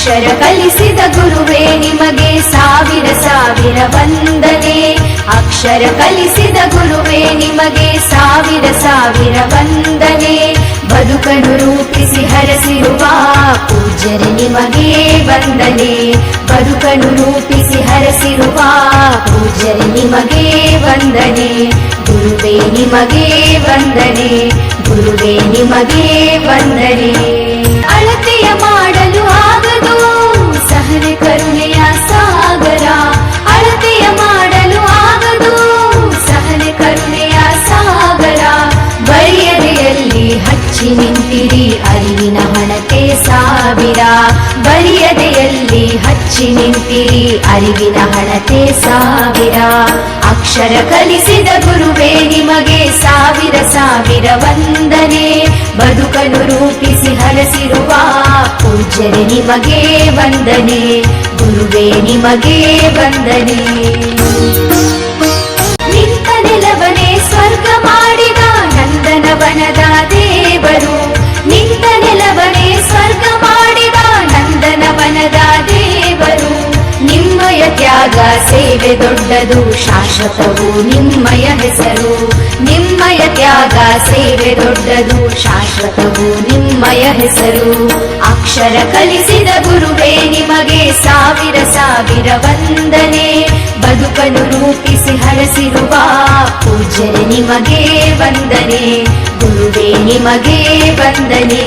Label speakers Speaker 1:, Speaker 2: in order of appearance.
Speaker 1: ಅಕ್ಷರ ಕಲಿಸಿದ ಗುರುವೇ ನಿಮಗೆ ಸಾವಿರ ಸಾವಿರ ವಂದನೆ. ಅಕ್ಷರ ಕಲಿಸಿದ ಗುರುವೇ ನಿಮಗೆ ಸಾವಿರ ಸಾವಿರ ವಂದನೆ. ಬದುಕನ್ನು ರೂಪಿಸಿ ಹರಸಿರುವ ಪೂಜ್ಯರೇ ನಿಮಗೆ ವಂದನೆ. ಬದುಕನ್ನು ರೂಪಿಸಿ ಹರಸಿರುವ ಪೂಜ್ಯರೇ ನಿಮಗೆ ವಂದನೆ. ಗುರುವೇ ನಿಮಗೆ ವಂದನೆ. ಗುರುವೇ ನಿಮಗೆ ವಂದನೆ. ಅಳತೆಯ ಮಾಡಲು ಆಗದು ಸಹನೆ ಕರುಣೆಯ ಸಾಗರ. ಅಳತೆಯ ಮಾಡಲು ಆಗದು ಸಹನೆ ಕರುಣೆಯ ಸಾಗರ. ಬರೆಯದೆಯಲ್ಲಿ ಹಚ್ಚಿ ನಿಂತಿರಿ ಅರಿವಿನ ಹಣತೆ ಸಾವಿರ. ಬರೆಯದೆಯಲ್ಲಿ ಹಚ್ಚಿ ನಿಂತಿರಿ ಅರಿವಿನ ಹಣತೆ ಸಾವಿರ. ಅಕ್ಷರ ಕಲಿಸಿದ ಗುರುವೇ ನಿಮಗೆ ಸಾವಿರ ಸಾವಿರ ವಂದನೆ. ಬದುಕನ್ನು ರೂಪಿಸಿ ಹರಸಿರುವ ಪೂಜ್ಯರೇ ನಿಮಗೆ ವಂದನೆ. ಗುರುವೇ ನಿಮಗೆ ವಂದನೆ. ನಿಂತ ನೆಲವನೇ ಸ್ವರ್ಗ ಮಾಡಿದ ನಂದನವನದ ದೇವರು. ನಿಂತ ನೆಲವನೇ ಸ್ವರ್ಗ ಮಾಡಿದ ನಂದನವನದ ದೇವರು. ನಿಮ್ಮಯ ತ್ಯಾಗ ಸೇವೆ ದೊಡ್ಡದು ಶಾಶ್ವತವು ನಿಮ್ಮಯ ಹೆಸರು. ನಿಮ್ಮಯ ತ್ಯಾಗ ಸೇವೆ ದೊಡ್ಡದು ಶಾಶ್ವತವು ನಿಮ್ಮಯ ಹೆಸರು. ಅಕ್ಷರ ಕಲಿಸಿದ ಗುರುವೇ ನಿಮಗೆ ಸಾವಿರ ಸಾವಿರ ವಂದನೆ. ಬದುಕನ್ನು ರೂಪಿಸಿ ಹರಸಿರುವ ಪೂಜ್ಯರೇ ನಿಮಗೆ ವಂದನೆ. ಗುರುವೇ ನಿಮಗೆ ವಂದನೆ.